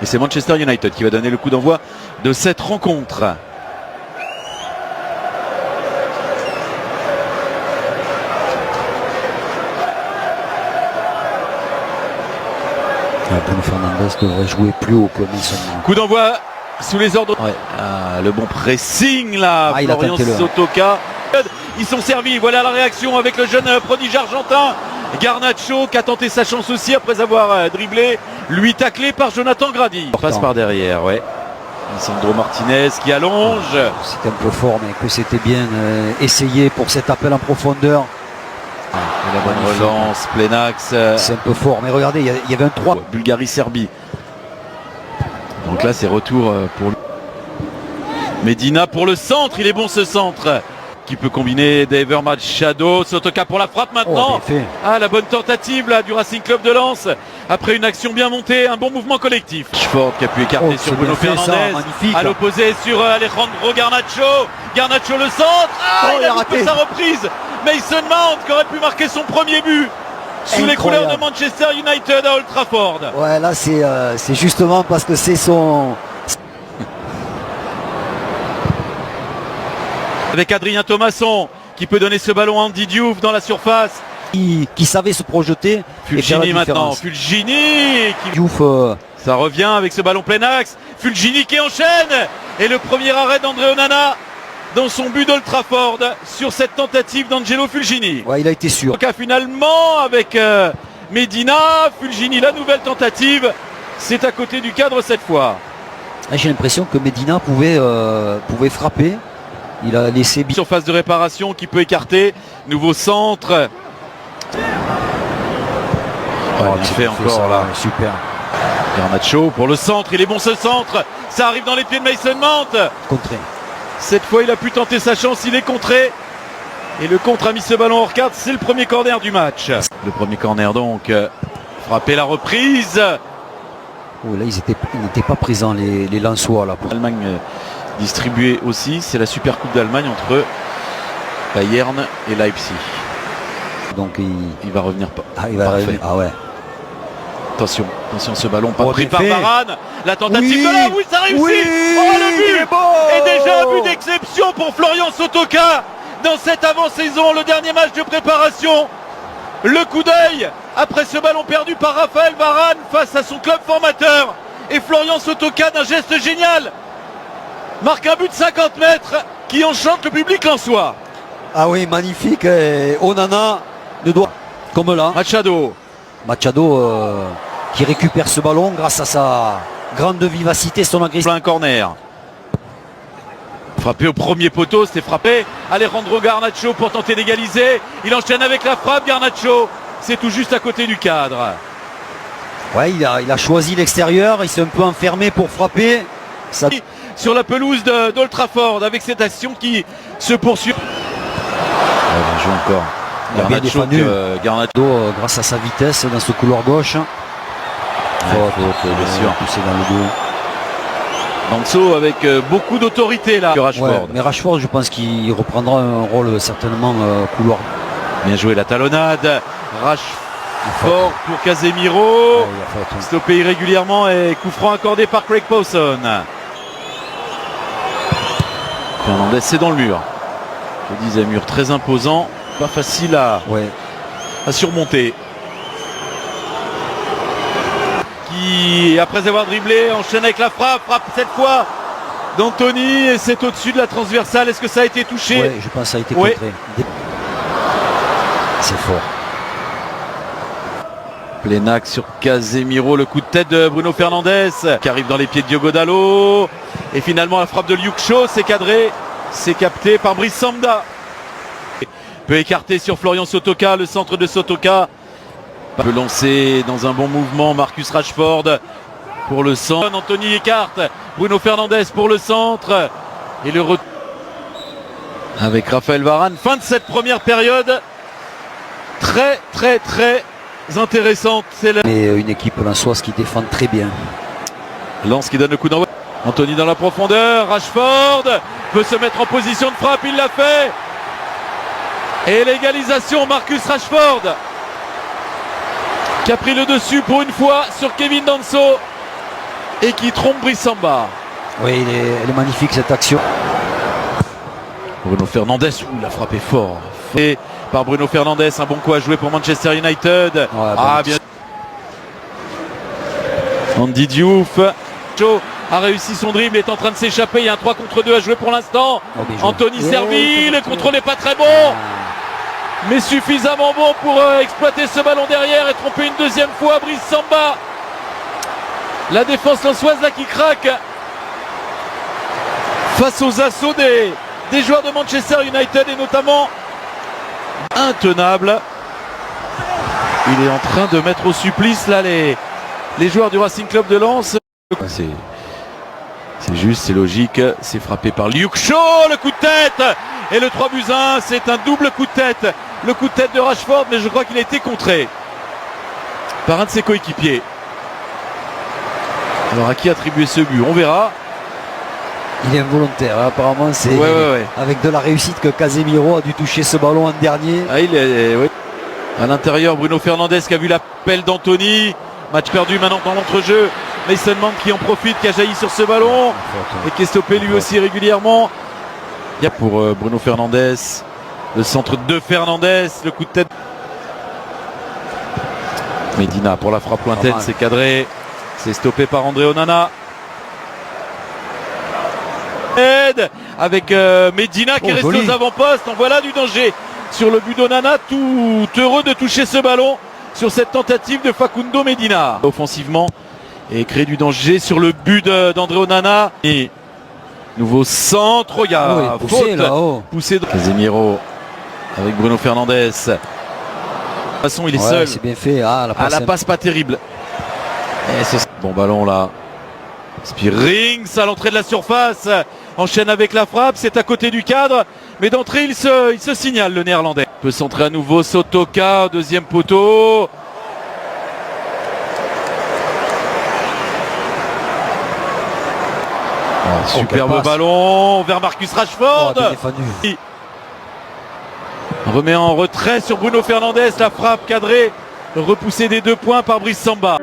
Et c'est Manchester United qui va donner le coup d'envoi de cette rencontre. Bruno Fernandes devrait jouer plus haut que Mason. Coup d'envoi sous les ordres. Ouais. Le bon pressing là. Florian Sotoka. Ils sont servis. Voilà la réaction avec le jeune prodige argentin. Garnacho qui a tenté sa chance aussi après avoir dribblé. Lui taclé par Jonathan Grady. Passe par derrière, ouais. Sandro Martinez qui allonge. C'était un peu fort, mais que c'était bien essayé pour cet appel en profondeur. Et la bonne relance, plein axe. C'est un peu fort, mais regardez, il y avait un 3. Bulgarie-Serbie. Donc là, c'est retour pour lui. Medina pour le centre, il est bon ce centre. Qui peut combiner Daver Machado. Sotoka pour la frappe maintenant. La bonne tentative là, du Racing Club de Lens. Après une action bien montée, un bon mouvement collectif. Rashford qui a pu écarter sur Bruno Fernandes. À l'opposé sur Alejandro Garnacho. Garnacho le centre. Il a raté sa reprise. Mason Mount qui aurait pu marquer son premier but sous les couleurs de Manchester United à Old Trafford. Ouais, là c'est justement parce que c'est son... Avec Adrien Thomasson qui peut donner ce ballon à Andy Diouf dans la surface. Qui savait se projeter. Fulgini maintenant. Fulgini qui... Diouf, ça revient avec ce ballon plein axe. Fulgini qui enchaîne. Et le premier arrêt d'André Onana dans son but d'Old Trafford sur cette tentative d'Angelo Fulgini. Ouais, il a été sûr. Donc finalement avec Medina, Fulgini, la nouvelle tentative. C'est à côté du cadre cette fois. J'ai l'impression que Medina pouvait frapper. Il a laissé... Surface de réparation qui peut écarter. Nouveau centre. Il fait encore ça, là. Super. Garnacho pour le centre. Il est bon ce centre. Ça arrive dans les pieds de Mason Mount. Contré. Cette fois, il a pu tenter sa chance. Il est contré. Et le contre a mis ce ballon hors carte. C'est le premier corner du match. Le premier corner donc. Frapper la reprise. Oh, là, ils n'étaient pas présents, les Lensois. L'Allemagne distribuée aussi. C'est la Super Coupe d'Allemagne entre Bayern et Leipzig. Donc il va revenir. Il va revenir. Ah ouais. Attention, ce ballon pas pris par Varane. La tentative de là, oui, ça réussit. Le but et déjà un but d'exception pour Florian Sotoka dans cette avant-saison, le dernier match de préparation. Le coup d'œil après ce ballon perdu par Raphaël Varane face à son club formateur. Et Florian Sotoka d'un geste génial marque un but de 50 mètres qui enchante le public lensois. Ah oui, magnifique. Onana ne doit... Comme là. Machado qui récupère ce ballon grâce à sa grande vivacité, son agressivité. Plein corner. Frappé au premier poteau, c'était frappé. Alejandro Garnacho pour tenter d'égaliser. Il enchaîne avec la frappe, Garnacho. C'est tout juste à côté du cadre. Ouais, il a choisi l'extérieur. Il s'est un peu enfermé pour frapper. Ça... Sur la pelouse d'Old Trafford avec cette action qui se poursuit. Bien joué encore. Il a bien défendu. Garnacho grâce à sa vitesse dans ce couloir gauche. Bien sûr. Poussé dans le dos. Danso avec beaucoup d'autorité là. Rashford. Ouais, mais Rashford, je pense qu'il reprendra un rôle certainement couloir. Bien joué la talonnade. Rashford pour Casemiro. Stoppé irrégulièrement et coup franc accordé par Craig Pawson. Fernandes, c'est dans le mur. Je disais, mur très imposant. Pas facile à surmonter. Qui, après avoir dribblé, enchaîne avec la frappe cette fois d'Anthony et c'est au-dessus de la transversale. Est-ce que ça a été touché? Oui, je pense que ça a été contré. C'est fort. Plein axe sur Casemiro, le coup de tête de Bruno Fernandes qui arrive dans les pieds de Diogo Dalot. Et finalement la frappe de Luke Shaw, c'est cadré, c'est capté par Brice Samba. Peut écarter sur Florian Sotoka, le centre de Sotoka. Peut lancer dans un bon mouvement Marcus Rashford pour le centre. Anthony écarte, Bruno Fernandes pour le centre. Et le retour avec Raphaël Varane. Fin de cette première période. Très intéressante. C'est une équipe lensoise qui défend très bien. Lens qui donne le coup d'envoi. Anthony dans la profondeur. Rashford peut se mettre en position de frappe. Il l'a fait. Et l'égalisation, Marcus Rashford qui a pris le dessus pour une fois sur Kevin Danso. et qui trompe Brice Samba. Oui, elle est magnifique cette action. Bruno Fernandes, la frappe est fort. Et par Bruno Fernandes, un bon coup à jouer pour Manchester United. Ouais, bien. Andy Diouf a réussi son dribble, est en train de s'échapper. Il y a un 3 contre 2 à jouer pour l'instant. Anthony Servi, le contrôle n'est pas très bon, mais suffisamment bon pour exploiter ce ballon derrière et tromper une deuxième fois Brice Samba. La défense lensoise là qui craque face aux assauts des joueurs de Manchester United et notamment intenable. Il est en train de mettre au supplice là les joueurs du Racing Club de Lens. C'est juste, c'est logique, c'est frappé par Luke Shaw, le coup de tête et le 3-1, c'est un double coup de tête. Le coup de tête de Rashford, mais je crois qu'il a été contré par un de ses coéquipiers. Alors à qui attribuer ce but? On verra. Il est involontaire, hein, apparemment c'est avec de la réussite que Casemiro a dû toucher ce ballon en dernier. À l'intérieur, Bruno Fernandes qui a vu l'appel d'Anthony. Match perdu maintenant dans l'entrejeu. Mason Mount qui en profite, qui a jailli sur ce ballon et qui est stoppé lui aussi régulièrement. Il y a pour Bruno Fernandes, le centre de Fernandes, le coup de tête. Medina pour la frappe lointaine, c'est cadré. C'est stoppé par André Onana. Avec Medina qui est resté aux avant-postes. En voilà du danger sur le but d'Onana, tout heureux de toucher ce ballon sur cette tentative de Facundo Medina offensivement et créer du danger sur le but d'André Onana. Et nouveau centre, regarde, poussé de Casemiro avec Bruno Fernandes. De toute façon il est seul. C'est bien fait. La passe pas terrible. Et bon ballon là. Spearings à l'entrée de la surface, enchaîne avec la frappe, c'est à côté du cadre, mais d'entrée il se signale le néerlandais. Peut centrer à nouveau Sotoka, deuxième poteau. Superbe ballon vers Marcus Rashford. Remet en retrait sur Bruno Fernandes, la frappe cadrée, repoussée des 2 points par Brice Samba.